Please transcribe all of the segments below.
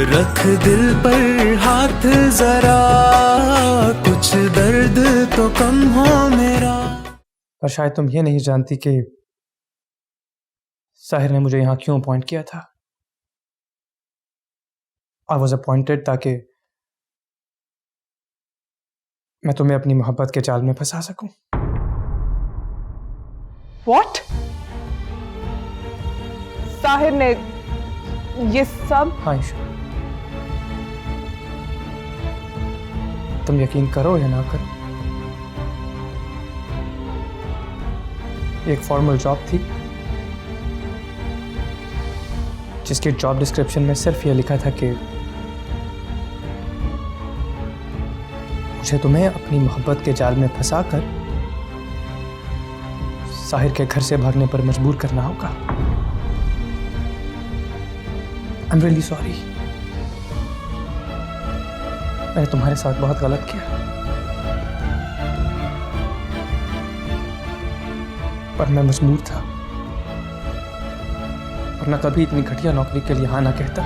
रख दिल पर हाथ जरा, कुछ दर्द तो कम हो मेरा। पर शायद तुम ये नहीं जानती कि साहिर ने मुझे यहां क्यों अपॉइंट किया था। आई वॉज अपॉइंटेड ताकि मैं तुम्हें अपनी मोहब्बत के जाल में फंसा सकूं। What? साहिर ने ये सब? हाँ ईशा, तुम यकीन करो या ना करो, एक फॉर्मल जॉब थी जिसके जॉब डिस्क्रिप्शन में सिर्फ ये लिखा था कि मुझे तुम्हें अपनी मोहब्बत के जाल में फंसाकर साहिर के घर से भागने पर मजबूर करना होगा। आई एम रियली सॉरी, मैंने तुम्हारे साथ बहुत गलत किया, पर मैं मजबूर था, वरना कभी इतनी घटिया नौकरी के लिए हाँ ना कहता।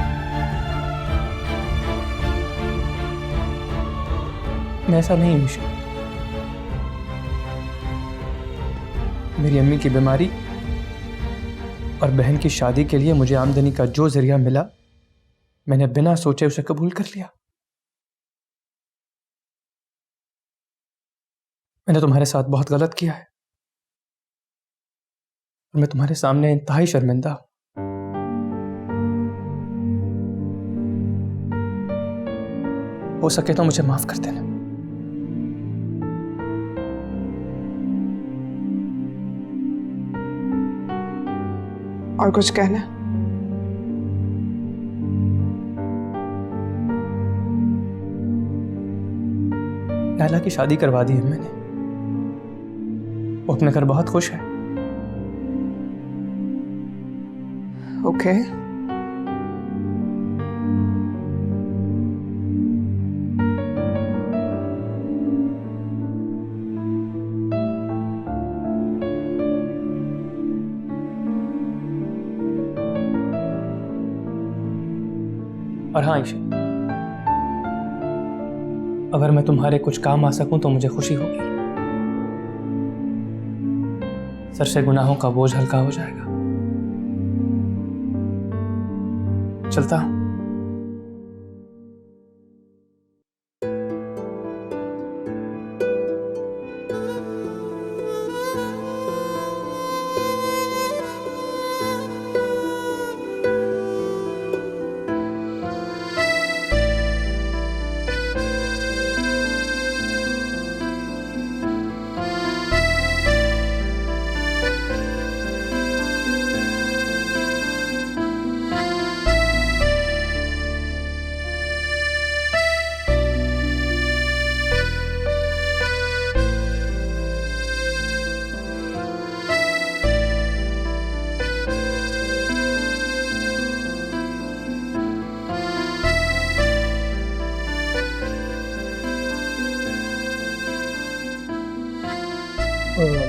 मैं ऐसा नहीं हूं ईशा, मेरी अम्मी की बीमारी और बहन की शादी के लिए मुझे आमदनी का जो जरिया मिला, मैंने बिना सोचे उसे कबूल कर लिया। मैंने तुम्हारे साथ बहुत गलत किया है, और मैं तुम्हारे सामने इंतहाई शर्मिंदा हूं। हो सके तो मुझे माफ कर देना। और कुछ कहना? नायला की शादी करवा दी है मैंने, वो अपने घर बहुत खुश है। ओके। और हाँ ईशा, अगर मैं तुम्हारे कुछ काम आ सकूं तो मुझे खुशी होगी। सर से गुनाहों का बोझ हल्का हो जाएगा। चलता हूं।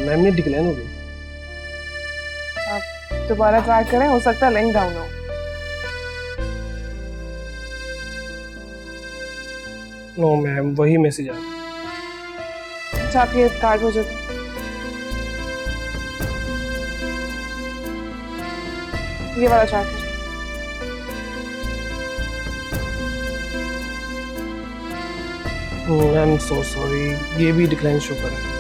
मैम ने डिक्लाइन हो गई। आप दोबारा ट्राई करें, हो सकता है लिंक डाउन हो। नो मैम, वही मैसेज आया। अच्छा, आप ये कार्ड मुझे ये वाला ट्राई करें। मैम सो सॉरी, ये भी डिक्लाइन शो कर रहा है।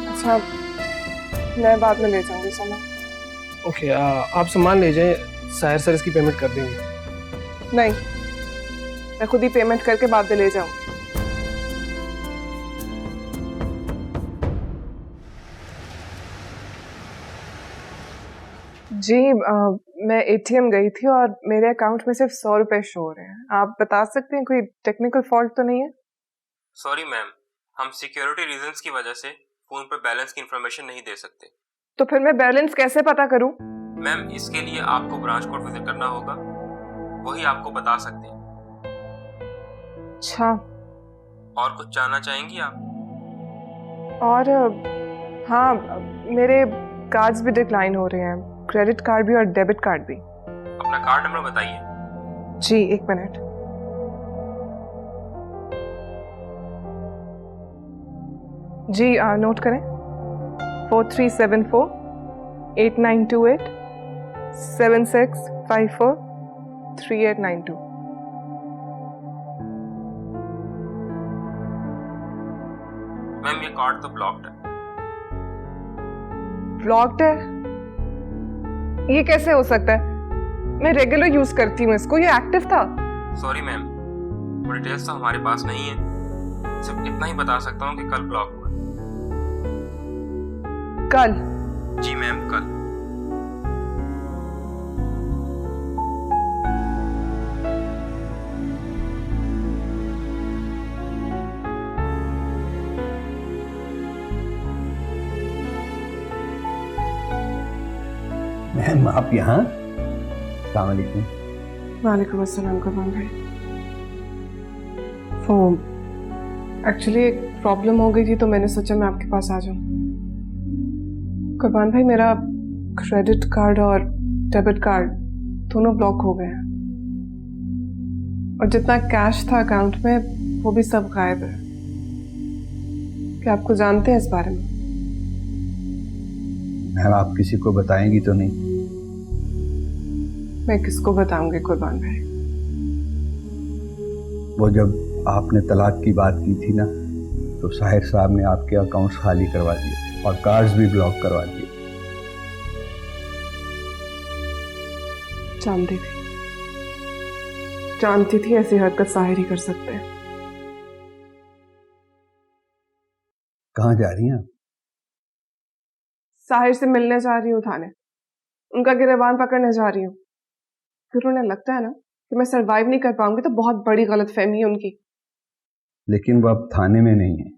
अच्छा, मैं बाद में ले जाऊंगी सामान। ओके, आप सामान ले जाएं, साहिर सर इसकी पेमेंट कर देंगे। नहीं, मैं खुद ही पेमेंट करके बाद में ले जाऊंगी। जी, मैं एटीएम गई थी और मेरे अकाउंट में सिर्फ 100 रुपए शो हो रहे हैं। आप बता सकते हैं कोई टेक्निकल फॉल्ट तो नहीं है? सॉरी मैम, हम सिक्योरिटी रीजंस की वजह से फोन पर बैलेंस की इंफॉर्मेशन नहीं दे सकते। तो फिर मैं बैलेंस कैसे पता करूं? मैम, इसके लिए आपको ब्रांच कोड विजिट करना होगा, वही आपको बता सकते हैं। अच्छा, और कुछ जानना चाहेंगी आप? और हाँ, मेरे कार्ड्स भी डिक्लाइन हो रहे हैं, क्रेडिट कार्ड भी और डेबिट कार्ड भी। अपना अपना कार्ड नंबर बताइए। जी, एक मिनट। जी, नोट करें। 4374-8928 7654-3892। मैम ये कार्ड तो ब्लॉक्ड है। ब्लॉक्ड है? ये कैसे हो सकता है? मैं रेगुलर यूज करती हूँ इसको, ये एक्टिव था। सॉरी मैम, वो डिटेल्स तो हमारे पास नहीं है। सिर्फ इतना ही बता सकता हूँ कि कल ब्लॉक हुआ। कल? जी मैम, कल। मैम आप यहाँ? अस्सलाम वालेकुम। वालेकुम अस्सलाम कुर्बान भाई। वो एक्चुअली एक प्रॉब्लम हो गई थी तो मैंने सोचा मैं आपके पास आ जाऊं। कुर्बान भाई, मेरा क्रेडिट कार्ड और डेबिट कार्ड दोनों ब्लॉक हो गए हैं और जितना कैश था अकाउंट में वो भी सब गायब है। क्या आपको जानते हैं इस बारे में? मैम आप किसी को बताएंगी तो नहीं? मैं किसको बताऊंगी कुर्बान भाई? वो जब आपने तलाक की बात की थी ना, तो साहिर साहब ने आपके अकाउंट्स खाली करवा दिए और कार्ड्स भी ब्लॉक करवा दिए। जानती थी ऐसी हरकत साहिर ही कर सकते हैं। कहाँ जा रही हैं? साहिर से मिलने जा रही हूँ थाने, उनका गिरबान पकड़ने जा रही हूँ। फिर उन्हें लगता है ना कि मैं सरवाइव नहीं कर पाऊंगी तो बहुत बड़ी गलतफहमी है उनकी। लेकिन वो अब थाने में नहीं है,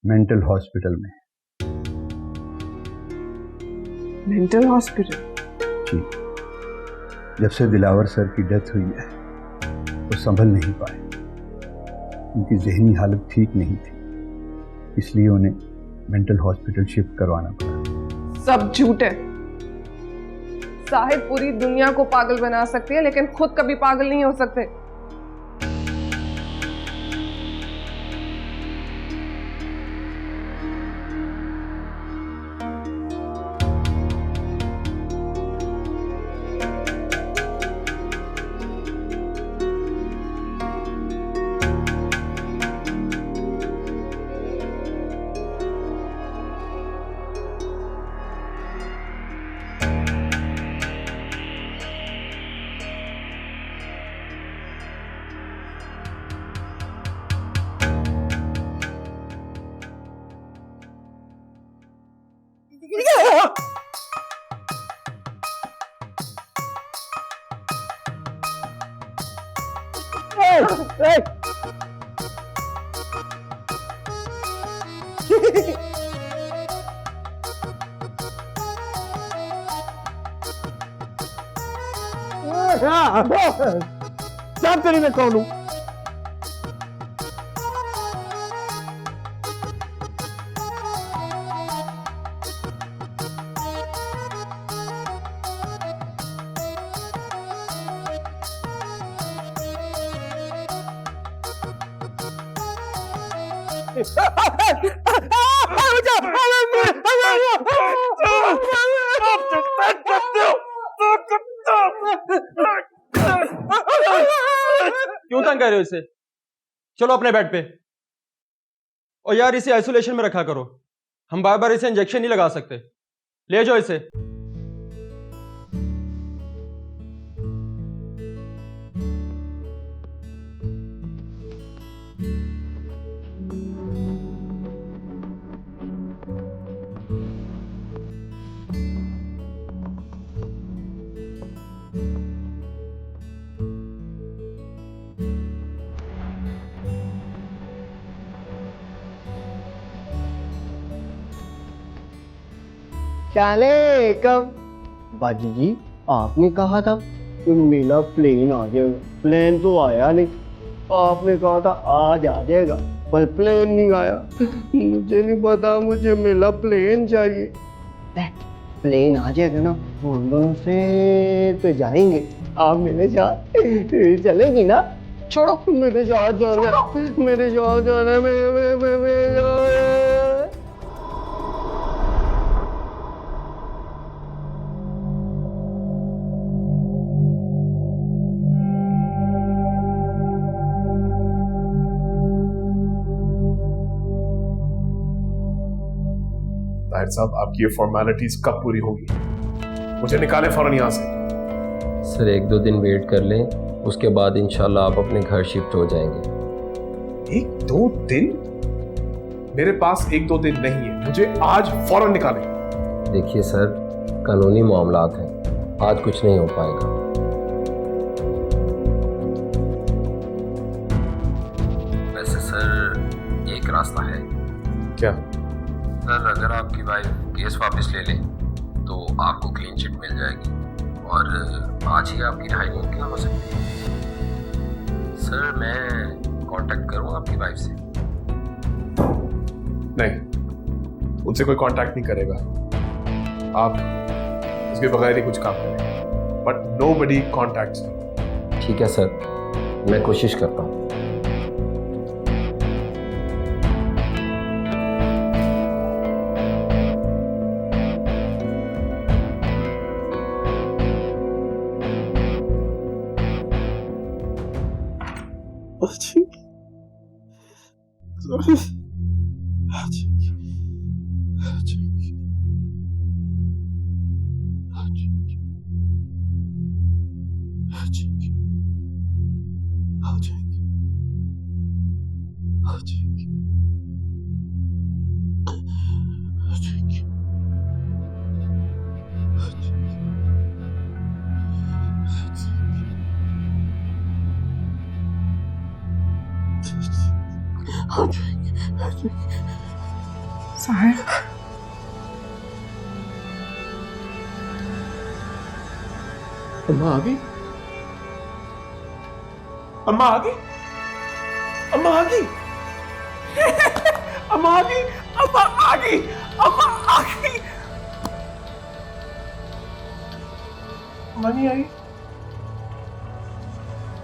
मेंटल हॉस्पिटल में। Mental hospital? जी, जब से दिलावर सर की डेथ हुई है वो संभल नहीं पाए। उनकी जहनी हालत ठीक नहीं थी, इसलिए उन्हें मेंटल हॉस्पिटल शिफ्ट करवाना पड़ा। सब झूठ है। साहिर पूरी दुनिया को पागल बना सकती है लेकिन खुद कभी पागल नहीं हो सकते। जान तेरी मैं कौन हूं? क्यों तंग कर रहे हो इसे? चलो अपने बेड पे। और यार इसे आइसोलेशन में रखा करो, हम बार बार इसे इंजेक्शन नहीं लगा सकते। ले जाओ इसे। चले कब? बाजी जी, आपने कहा था कि मेरा प्लेन आ जाएगा, प्लेन तो आया नहीं। आपने कहा था आज आ जाएगा, पर प्लेन नहीं आया। मुझे नहीं पता, मुझे मेरा प्लेन चाहिए। प्लेन आ जाएगा ना लंदन से तो जाएंगे। आप मेरे साथ चलेगी ना? छोड़ो, मेरे साथ जाना, मेरे साथ जाना, मेरे साथ। ताहिर साहब, आपकी ये फॉर्मेलिटीज कब पूरी होगी? मुझे निकाले फौरन यहाँ से। सर 1-2 दिन वेट कर लें, उसके बाद इंशाल्लाह आप अपने घर शिफ्ट हो जाएंगे। 1-2 दिन? मेरे पास 1-2 दिन नहीं है, मुझे आज फौरन निकालें। देखिए सर, कानूनी मामलात हैं, आज कुछ नहीं हो पाएगा। वैसे सर एक रास्ता है। क्या? सर अगर आपकी वाइफ केस वापस ले ले तो आपको क्लीन चिट मिल जाएगी और आज ही आपकी रिहाई मुमकिन हो सकती है। सर मैं कांटेक्ट करूं आपकी वाइफ से? नहीं, उनसे कोई कांटेक्ट नहीं करेगा। आप उसके बगैर ही कुछ काम करें, बट नोबडी कॉन्टैक्ट्स मी। ठीक है सर, मैं कोशिश करता हूँ। साहिर, अम्मा आ गई? अम्मा आ गई? अम्मा आ गई? अम्मा आ गई? अम्मा आ गई? अम्मा आ गई? अम्मा नहीं आई?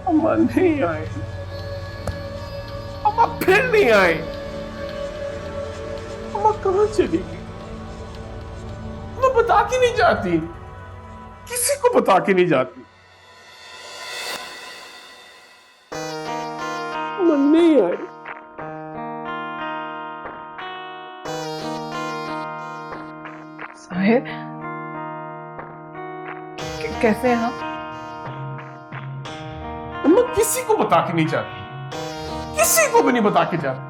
अम्मा नहीं आई? अम्मा फिर नहीं आई? अम्मा कहाँ चली गई? अम्मा बता के नहीं जाती, किसी को बता के नहीं जाती। अम्मा नहीं आई। साहिर, कैसे हैं आप? अम्मा किसी को बता के नहीं जाती, किसी को भी नहीं बता के जाती।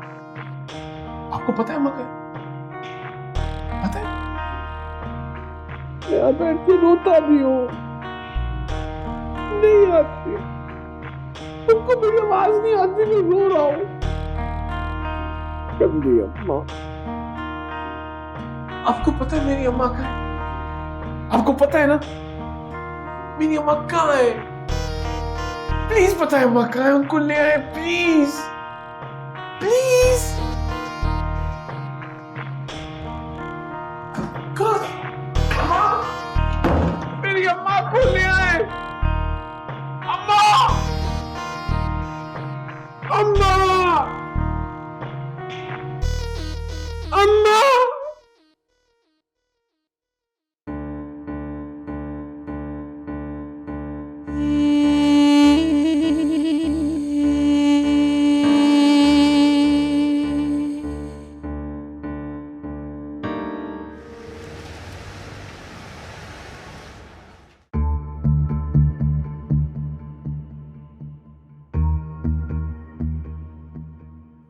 आपको पता है अम्मा क्या? पता है? मैं बैठ के रोता भी हूँ, नहीं आती, उनको मेरी आवाज नहीं आती, मैं रो रहा हूँ। गंदी अम्मा। आपको पता है मेरी अम्मा कहाँ है? आपको पता है ना मेरी अम्मा कहाँ है? प्लीज बताएं अम्मा कहाँ है, उनको ले आए प्लीज, प्लीज। अम्मा, मेरी अम्मा को ले आए। अम्मा, अम्मा, अम्मा।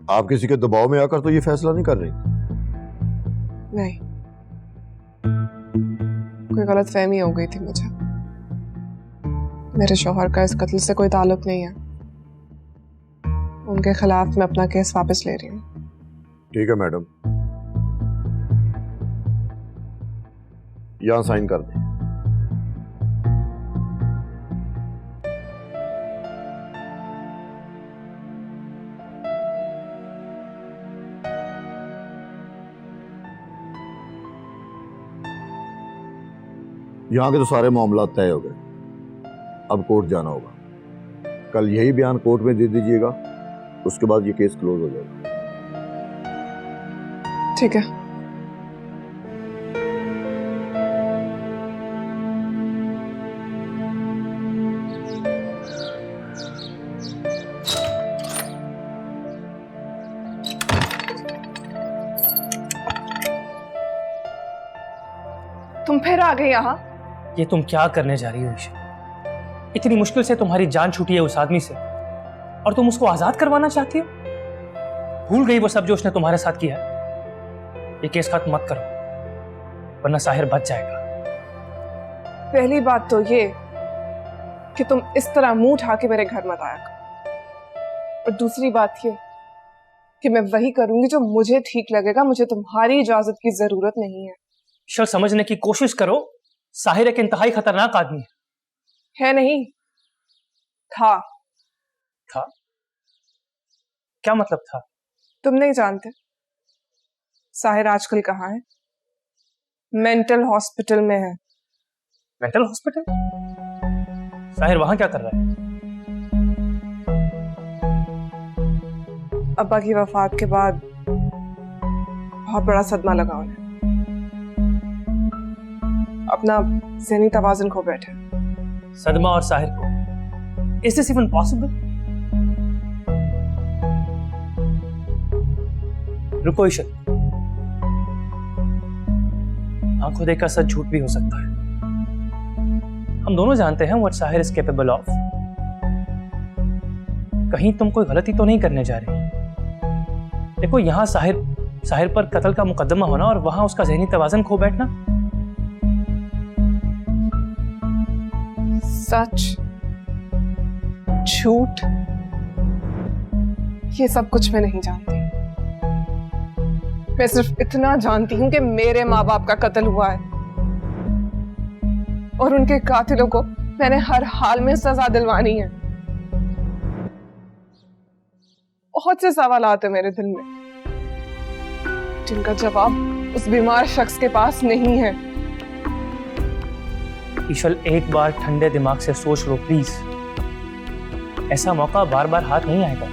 आप किसी के दबाव में आकर तो ये फैसला नहीं कर रही? नहीं, कोई गलत फहमी हो गई थी मुझे। मेरे शौहर का इस कत्ल से कोई ताल्लुक नहीं है। उनके खिलाफ मैं अपना केस वापस ले रही हूँ। ठीक है मैडम, यहां साइन कर दें। यहाँ के तो सारे मामला तय हो गए, अब कोर्ट जाना होगा। कल यही बयान कोर्ट में दे दीजिएगा, उसके बाद ये केस क्लोज हो जाएगा। ठीक है। तुम फिर आ गए यहाँ? ये तुम क्या करने जा रही हो ईशा? इतनी मुश्किल से तुम्हारी जान छूटी है उस आदमी से और तुम उसको आजाद करवाना चाहती हो? भूल गई वो सब जो उसने तुम्हारे साथ किया है? ये केस खत्म मत करो वरना साहिर बच जाएगा। पहली बात तो ये कि तुम इस तरह मुंह उठा के मेरे घर मत आया करो, और दूसरी बात ये कि मैं वही करूंगी जो मुझे ठीक लगेगा। मुझे तुम्हारी इजाजत की जरूरत नहीं है। ईशा समझने की कोशिश करो, साहिर एक इंतहाई खतरनाक आदमी है नहीं, था। क्या मतलब था? तुम नहीं जानते साहिर आजकल कहाँ है? मेंटल हॉस्पिटल में है। Mental hospital? साहिर वहां क्या कर रहा है? अब्बा की वफात के बाद बहुत बड़ा सदमा लगा उन्हें, अपना ज़हनी तवाज़ुन खो बैठे। सदमा और साहिर को? Is this even possible? रुको ईशा, आंखों देखा सच झूठ भी हो सकता है। हम दोनों जानते हैं what Sahir is capable of। कहीं तुम कोई गलती तो नहीं करने जा रही? देखो यहाँ साहिर पर कत्ल का मुकदमा होना और वहां उसका ज़हनी तवाज़ुन खो बैठना। सच झूठ ये सब कुछ मैं नहीं जानती। मैं सिर्फ इतना जानती हूं कि मेरे माँ बाप का कत्ल हुआ है और उनके कातिलों को मैंने हर हाल में सजा दिलवानी है। बहुत से सवाल आते मेरे दिल में जिनका जवाब उस बीमार शख्स के पास नहीं है। ईशल एक बार ठंडे दिमाग से सोच लो प्लीज, ऐसा मौका बार बार हाथ नहीं आएगा।